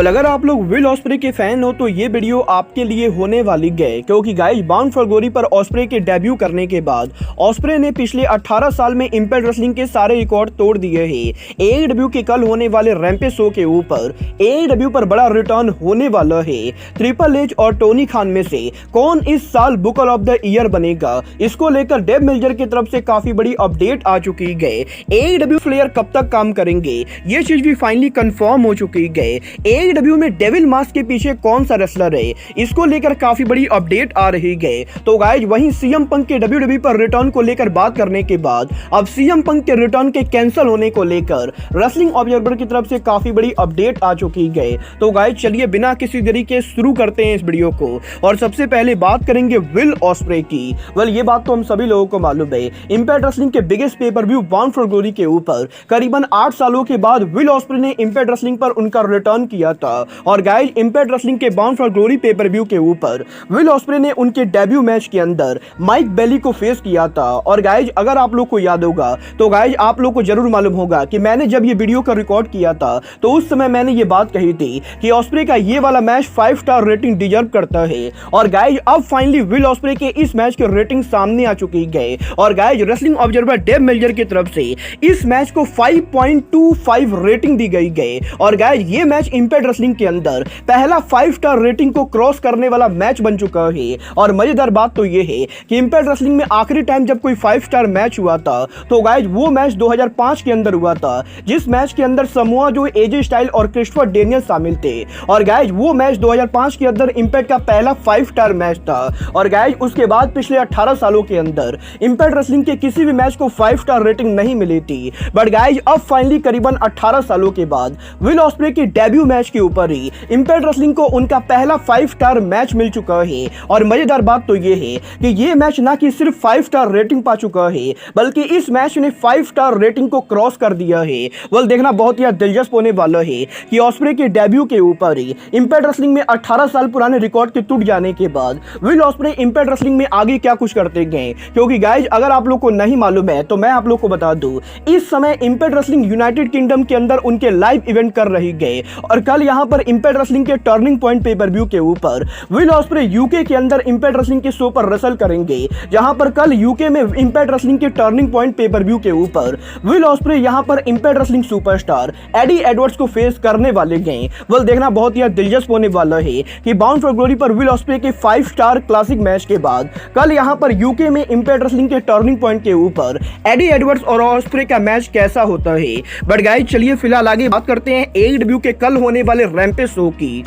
अगर आप लोग विल ऑस्प्रे के फैन हो तो ये वीडियो आपके लिए होने वाली है, क्योंकि गाइस बाउंड फॉर ग्लोरी पर ऑस्प्रे के डेब्यू करने के बाद ऑस्प्रे ने पिछले 18 साल में इंपैक्ट रेसलिंग के सारे रिकॉर्ड तोड़ दिए हैं। एईडब्ल्यू के कल होने वाले रैम्पेज शो के ऊपर एईडब्ल्यू पर बड़ा रिटर्न होने वाला है। ट्रिपल एच और टोनी खान में से कौन इस साल बुकर ऑफ द ईयर बनेगा, इसको लेकर डेव मेल्जर की तरफ से काफी बड़ी अपडेट आ चुकी है। एईडब्ल्यू प्लेयर कब तक काम करेंगे ये चीज भी फाइनली कंफर्म हो चुकी है। एईडब्ल्यू में डेविल मास्क के पीछे कौन सा रेसलर है, इसको लेकर काफी बड़ी अपडेट आ रही है। तो गाइस वहीं सीएम पंक के डब्ल्यूडब्ल्यूई पर रिटर्न को लेकर बात करने के बाद अब सीएम पंक के रिटर्न के कैंसिल होने को लेकर रेसलिंग ऑब्जर्वर की तरफ से काफी बड़ी अपडेट आ चुकी है। तो गाइस चलिए बिना किसी देरी के शुरू करते हैं इस वीडियो को, और सबसे पहले बात करेंगे विल ऑस्प्रे की। ये बात तो हम सभी लोगों को मालूम है, इंपैक्ट रेसलिंग के biggest pay per view bound for glory के ऊपर करीबन 8 सालों के बाद विल ऑस्प्रे ने इंपैक्ट रेसलिंग पर उनका रिटर्न किया था। और गाइस इंपैक्ट रेसलिंग के bound for glory paper view के ऊपर विल ऑस्प्रे ने उनके डेब्यू मैच के अंदर माइक बेली को फेस किया था। और गाइस अगर आप लोग को याद होगा तो गाइस आप लोग को जरूर मालूम होगा कि मैंने जब ये वीडियो का रिकॉर्ड किया था तो उस समय मैंने ये बात कही थी कि ऑस्प्रे का ये वाला मैच 5 स्टार रेटिंग डिजर्व करता है। और गाइस अब फाइनली विल ऑस्प्रे के इस मैच की रेटिंग सामने आ चुकी है। और guys wrestling observer Dave Meltzer की तरफ से इस मैच को 5.25 रेटिंग दी गई है। और गाइस ये मैच इंपैक्ट रेसलिंग के अंदर पहला 5 स्टार रेटिंग को क्रॉस करने वाला मैच बन चुका है। और मजेदार बात तो ये है कि इंपैक्ट रेसलिंग में आखिरी टाइम जब कोई 5 स्टार मैच हुआ था तो गाइस वो मैच 2005 के अंदर हुआ था, जिस मैच के अंदर समोआ जो, एजे स्टाइल और क्रिस्टोफर डेनियल शामिल थे। और गाइस वो मैच 2005 के अंदर इंपैक्ट का पहला 5 स्टार मैच था। और गाइस उसके बाद पिछले 18 सालों के अंदर इंपैक्ट रेसलिंग के किसी भी मैच को 5 स्टार रेटिंग नहीं मिली थी। बट गाइस अब फाइनली करीबन 18 सालों के बाद विल ऑस्प्रे के डेब्यू मैच के ऊपर ही इंपैक्ट रेसलिंग को उनका पहला 5 स्टार मैच मिल चुका है। और मजेदार बात तो ये है कि ये मैच ना कि सिर्फ 5 स्टार रेटिंग पा चुका है, बल्कि इस मैच ने 5 स्टार रेटिंग को क्रॉस कर दिया है। देखना बहुत ही दिलचस्प होने वाला है कि ऑस्प्रे के डेब्यू के ऊपर ही इंपैक्ट रेसलिंग में 18 साल पुराने रिकॉर्ड के टूट जाने के बाद विल ऑस्प्रे इंपैक्ट रेसलिंग में आगे क्या कुछ करते गए। क्योंकि गाइस अगर आप लोग को नहीं मालूम है तो मैं आप लोग को बता दूं, इस समय इंपैक्ट रेसलिंग यूनाइटेड किंगडम के अंदर उनके लाइव इवेंट कर रही है। और कल यहां पर इंपैक्ट रेसलिंग के टर्निंग पॉइंट पेपर व्यू के ऊपर विल ऑस्प्रे यूके के अंदर इंपैक्ट रेसलिंग के शो पर रेसल करेंगे, जहां पर कल यूके में इंपैक्ट रेसलिंग के टर्निंग पॉइंट पेपर व्यू के ऊपर विल ऑस्प्रे यहां पर impact wrestling superstar Eddie Edwards को फेस करने वाले हैं। देखना बहुत ही दिलचस्प होने वाला है कि बाउंड फॉर ग्लोरी पर विल ऑस्प्रे के 5 स्टार क्लासिक मैच के बाद कल यहां पर यूके में इंपैक्ट रेसलिंग के टर्निंग पॉइंट के ऊपर एडी एडवर्ड्स और ऑस्प्रे का मैच कैसा होता है। बट गाइस चलिए फिलहाल आगे बात करते हैं एईडब्ल्यू के कल होने वाले रैम्पेज शो की।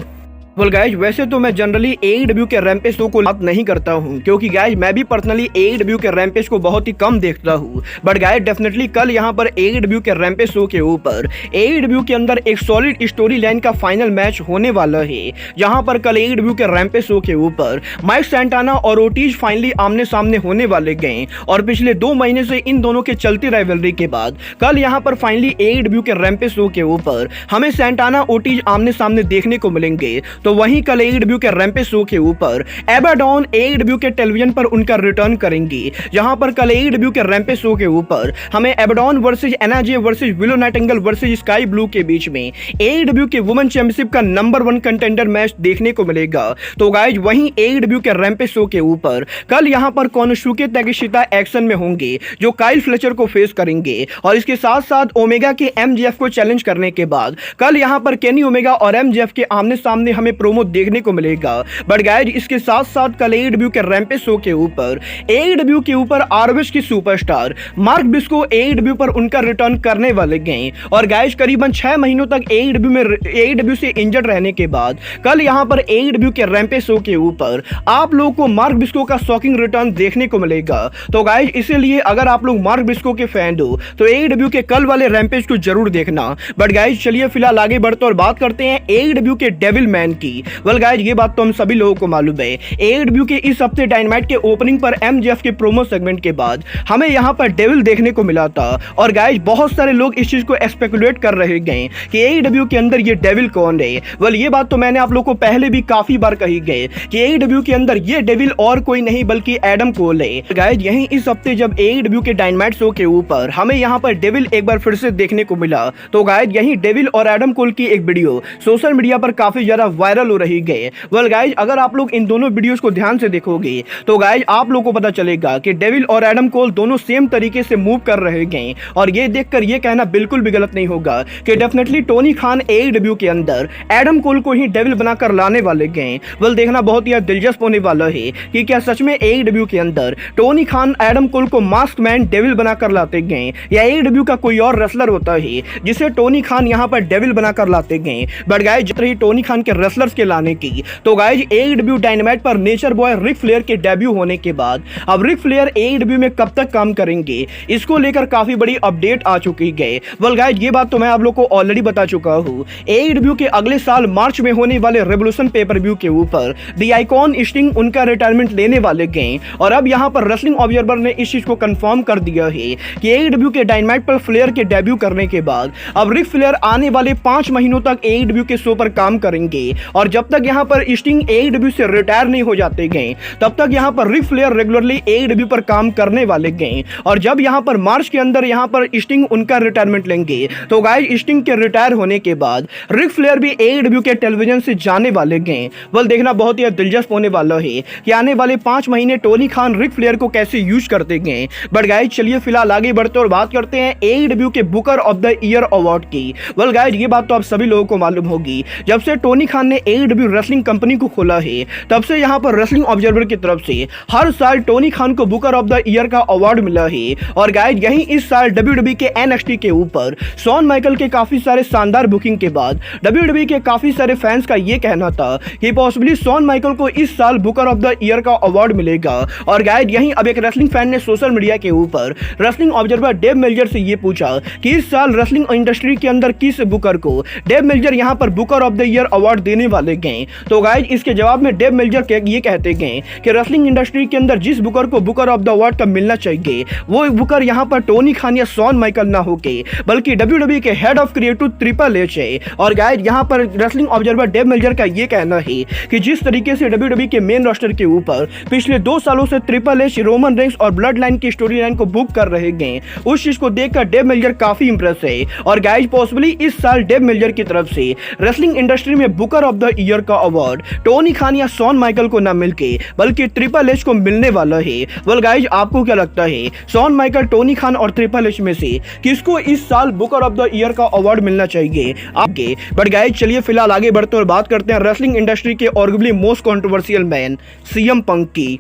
गाइज वैसे तो मैं जनरली एईडब्ल्यू के रैम्पेज शो को बात नहीं करता हूं, क्योंकि गाइज मैं भी पर्सनली एईडब्ल्यू के रैम्पेज को बहुत ही कम देखता हूं। बट गाइज डेफिनेटली कल यहां पर एईडब्ल्यू के रैम्पेज शो के ऊपर एईडब्ल्यू के अंदर एक सॉलिड स्टोरी लाइन का फाइनल मैच होने वाला है, जहां पर कल एईडब्ल्यू के रैम्पेज शो के ऊपर माइक सैंटाना और ओटीज फाइनली आमने सामने होने वाले गए। और पिछले 2 महीने से इन दोनों के चलती राइवलरी के बाद कल यहां पर फाइनली एईडब्ल्यू के रैम्पेज शो के ऊपर हमें सैंटाना ओटीज आमने सामने देखने को मिलेंगे। तो वहीं कल एईडब्ल्यू के रैम्पेज शो के ऊपर एबाडॉन एईडब्ल्यू के टेलीविजन पर उनका रिटर्न करेंगी, जहां पर कल एईडब्ल्यू के रैम्पेज शो के ऊपर हमें Abadon versus Anna Jay versus Willow Nightingale versus Skye Blue के बीच में एईडब्ल्यू के वुमेन चैंपियनशिप का नंबर 1 कंटेंडर मैच देखने को मिलेगा। तो गाइज वहीं एईडब्ल्यू के रैम्पेज शो के ऊपर कल यहां पर कोनोसुके ताकेशिता एक्शन में होंगे, जो काइल फ्लेचर को फेस करेंगे। और इसके साथ साथ ओमेगा के एमजेएफ को चैलेंज करने के बाद कल यहां पर केनी ओमेगा और एमजेएफ के आमने सामने हमें प्रोमो देखने को मिलेगा। बट गाइज इसके साथ साथ कल एईडब्ल्यू के रैम्पेज शो के ऊपर एईडब्ल्यू के ऊपर आरओएच की सुपरस्टार मार्क बिस्को एईडब्ल्यू पर उनका रिटर्न करने वाले गए। और गाइज करीबन 6 महीनों तक एईडब्ल्यू से इंजर्ड रहने के बाद कल यहां पर एईडब्ल्यू के रैम्पेज शो के ऊपर आप लोगों को मार्क बिस्को का शॉकिंग रिटर्न देखने को मिलेगा। तो गाइज इसीलिए अगर आप लोग मार्क बिस्को के फैन हो तो एईडब्ल्यू के कल वाले रैम्पेज को जरूर देखना। बट गाइज चलिए फिलहाल आगे बढ़ते और बात करते हैं एईडब्ल्यू के डेविल मैन की। वेल गाइज ये बात तो हम सभी लोगों को मालूम है। एडब्ल्यू के इस हफ्ते डायनामाइट के ओपनिंग पर एमजेएफ के प्रोमो सेगमेंट के बाद हमें यहाँ पर डेविल देखने को मिला था और गाइज बहुत सारे लोग इस चीज को स्पेकुलेट कर रहे गए कि एडब्ल्यू के अंदर ये डेविल कौन है। वेल ये बात तो मैंने आप लोग को पहले भी काफी बार कही गई कि एडब्ल्यू के अंदर ये डेविल और कोई नहीं बल्कि एडम कोल है। गाइज यहीं इस हफ्ते जब एडब्ल्यू के डायनामाइट शो के ऊपर हमें यहाँ पर डेविल एक बार फिर से देखने को मिला तो गाइज यहीं डेविल और एडम कोल की एक वीडियो सोशल मीडिया पर काफी ज्यादा वायरल हो रही है। वेल गाइज अगर आप लोग इन दोनों वीडियोस को ध्यान से देखोगे तो गाइज आप लोग को पता चलेगा कि डेविल और एडम कोल दोनों सेम तरीके से मूव कर रहे हैं और ये देखकर ये कहना बिल्कुल भी गलत नहीं होगा कि डेफिनेटली टोनी खान एडब्ल्यू के अंदर एडम कोल को ही डेविल बनाकर लाने वाले गए। वेल देखना बहुत ही दिलचस्प होने वाला है कि क्या सच में एडब्ल्यू के अंदर टोनी खान एडम कोल को मास्क मैन डेविल बनाकर लाते गए या एडब्ल्यू का कोई और रेसलर होता है जिसे टोनी खान यहाँ पर डेविल बनाकर लाते गए। बट गाइज जित रही टोनी खान के रेसलर्स के लाने की तो गाइज एडब्ल्यू डायनामाइट पर नेचर बॉय रिक फ्लेयर के डेब्यू होने के बाद अब रिक फ्लेयर एडब्ल्यू में कब तक काम करेंगे इसको लेकर काफी बड़ी अपडेट आ चुकी है। वेल गाइज ये बात तो मैं आप लोग को ऑलरेडी बता चुका हूँ। एडब्ल्यू के अगले साल मार्च में होने वाले रेवोल्यूशन पेपर व्यू के ऊपर द आइकॉन स्टिंग उनका रिटायरमेंट लेने वाले गए और अब यहाँ पर रेसलिंग ऑब्जर्वर ने इस चीज को कंफर्म कर दिया है कि एडब्ल्यू के डायनामाइट पर फ्लेयर के डेब्यू करने के बाद अब रिक फ्लेयर आने वाले 5 महीनों तक एडब्ल्यू के शो पर काम करेंगे और जब तक यहाँ पर स्टिंग एडब्ल्यू से रिटायर नहीं हो जाते गए तब तक यहाँ पर रिक फ्लेयर रेगुलरली एडब्ल्यू पर काम करने वाले गए और जब यहाँ पर मार्च के अंदर यहाँ पर स्टिंग उनका रिटायरमेंट लेंगे तो गाइस स्टिंग के रिटायर होने के बाद रिक फ्लेयर भी एडब्ल्यू के टेलीविजन से जाने वाले गए। वेल देखना बहुत ही दिलचस्प होने वाला है कि आने वाले 5 महीने टोनी खान रिक फ्लेयर को कैसे यूज करते गए। बट गाइस चलिए फिलहाल आगे बढ़ते और बात करते हैं एडब्ल्यू के Booker of the year award की। वेल गाइस ये बात तो आप सभी लोगों को मालूम होगी, जब से टोनी खान ने एडब्ल्यू रेसलिंग कंपनी को खोला है तब से यहाँ पर रेसलिंग ऑब्जर्वर की तरफ से हर साल टोनी खान को बुकर ऑफ द ईयर का अवार्ड मिला है और गाइस यही इस साल डब्ल्यूडब्ल्यूई के एनएक्सटी के ऊपर शॉन माइकल के काफी सारे शानदार बुकिंग के बाद डब्ल्यूडब्ल्यूई के काफी सारे फैंस का ये कहना था कि पॉसिबली शॉन माइकल को इस साल बुकर ऑफ द ईयर का अवार्ड मिलेगा। और गाइस यहीं अब एक रेसलिंग फैन ने सोशल मीडिया के ऊपर रेसलिंग ऑब्जर्वर डेव मेल्जर से ये पूछा कि इस साल रेसलिंग इंडस्ट्री के अंदर किस बुकर को डेव मेल्जर यहाँ पर Booker of the year award देने वाले गए। तो गाइस इसके जवाब में डेव मेल्जर ये कहते गए कि रेसलिंग इंडस्ट्री के अंदर जिस बुकर को बुकर ऑफ द अवार्ड का मिलना चाहिए वो बुकर यहाँ पर टोनी खान या शॉन माइकल ना होके बल्कि डब्ल्यूडब्ल्यूई के head of creative triple H है। और गाइस यहाँ पर रेसलिंग ऑब्जर्वर डेव मेल्जर का ये कहना है कि जिस तरीके से डब्ल्यूडब्ल्यूई के मेन रोस्टर के ऊपर पिछले 2 सालों से ट्रिपल एच, रोमन रेंस और ब्लड लाइन की स्टोरी लाइन को बुक कर रहे गए, उस चीज को देखकर डेव मेल्जर काफी इंप्रेस है। और गाइस पॉसिबली इस साल डेव मेल्जर की तरफ से रेसलिंग इंडस्ट्री में बुकर ऑफ द ईयर का अवार्ड टोनी खान या शॉन माइकल को न मिलके बल्कि ट्रिपल एच को मिलने वाला है। वेल गाइस आपको क्या लगता है शॉन माइकल, टोनी खान और ट्रिपल एच में से किसको इस साल बुकर ऑफ द ईयर का अवार्ड मिलना चाहिए आपके? बट गाइस चलिए फिलहाल आगे बढ़ते और बात करते हैं रेसलिंग इंडस्ट्री के arguably most controversial man CM Punk की।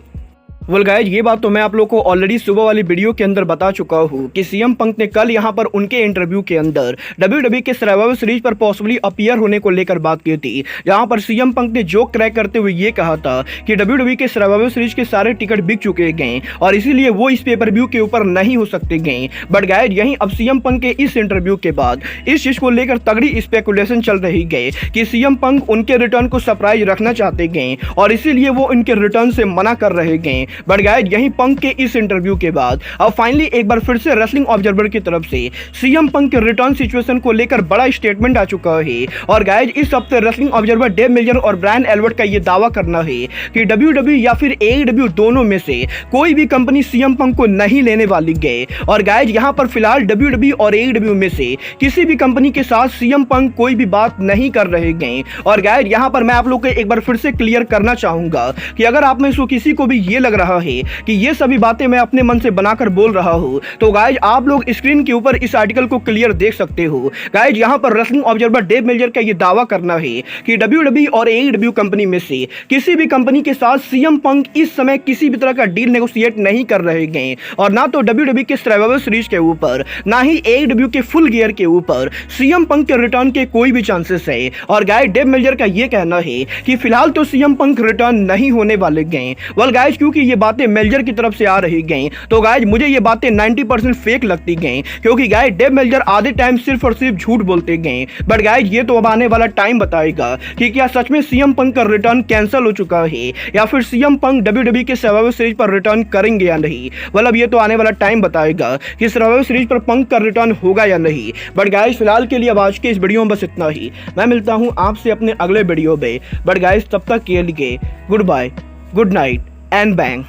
वेल गाइस ये बात तो मैं आप लोग को ऑलरेडी सुबह वाली वीडियो के अंदर बता चुका हूँ कि सीएम पंक ने कल यहाँ पर उनके इंटरव्यू के अंदर डब्ल्यूडब्ल्यूई के सर्वाइवर सीरीज पर पॉसिबली अपीयर होने को लेकर बात की थी, जहाँ पर सीएम पंक ने जोक क्रैक करते हुए ये कहा था कि डब्ल्यूडब्ल्यूई के सर्वाइवर सीरीज के सारे टिकट बिक चुके गए और इसीलिए वो इस पेपर व्यू के ऊपर नहीं हो सकते गए। बट गाइस यहीं अब सीएम पंक के इस इंटरव्यू के बाद इस चीज को लेकर तगड़ी स्पेकुलेशन चल रही गई कि सीएम पंक उनके रिटर्न को सरप्राइज रखना चाहते गए और इसीलिए वो उनके रिटर्न से मना कर रहे गए। बट गाइस यहीं पंक के इस इंटरव्यू के बाद अब फाइनली एक बार फिर से रेसलिंग ऑब्जर्वर की तरफ से सीएम पंक के रिटर्न सिचुएशन को लेकर बड़ा स्टेटमेंट आ चुका है। और गाइस इस हफ्ते रेसलिंग ऑब्जर्वर डेव मेल्जर और ब्रायन एल्बर्ट का ये दावा करना है कि डब्ल्यूडब्ल्यूई या फिर एडब्ल्यू दोनों में से कोई भी कंपनी सीएम पंक को नहीं लेने वाली गए। और गाइस यहां पर फिलहाल डब्ल्यूडब्ल्यूई और एडब्ल्यू में से किसी भी कंपनी के साथ सीएम पंक कोई भी बात नहीं कर रहे गए। और गाइस यहां पर मैं आप लोग को एक बार फिर से क्लियर करना चाहूंगा कि अगर आप में से किसी को भी ये लग रहा है कि ये सभी बातें मैं अपने मन से बनाकर बोल रहा हूं तो गाइज आप लोग स्क्रीन के ऊपर इस आर्टिकल को क्लियर देख सकते हो। गाइज यहां पर रेसलिंग ऑब्जर्वर डेव मेल्जर का ये दावा करना है कि डब्ल्यूडब्ल्यूई और एडब्ल्यू कंपनी में से किसी भी कंपनी के साथ सीएम पंक इस समय किसी भी तरह का डील नेगोशिएट नहीं कर रहे गए और ना तो डब्ल्यूडब्ल्यूई के सर्वाइवर सीरीज के ऊपर ना ही एडब्ल्यू के फुल गियर के ऊपर सीएम पंक के रिटर्न के कोई भी चांसेस है। और गाइज डेव मेल्जर का ये कहना है कि फिलहाल तो सीएम पंक रिटर्न नहीं होने वाले गए। वेल गाइज क्योंकि ये बातें मेल्जर की तरफ से आ रही गई, तो गाइज मुझे ये बातें 90% फेक लगती गई, क्योंकि गाइज डेव मेल्जर आधे टाइम सिर्फ और सिर्फ झूठ बोलते गए। बट गाइज ये तो अब आने वाला टाइम बताएगा कि क्या सच में सीएम पंक का रिटर्न कैंसिल हो चुका है या फिर सीएम पंक WWE के सर्वाइवर सीरीज पर रिटर्न करेंगे या नहीं। मतलब ये तो आने वाला टाइम बताएगा कि सर्वाइवर सीरीज पर पंक का रिटर्न होगा या नहीं। बट गाइज फिलहाल के लिए अब आज के इस वीडियो में बस इतना ही। मैं मिलता हूं आपसे अपने अगले वीडियो में। बट गाइज तब तक के लिए good bye, good night and bang.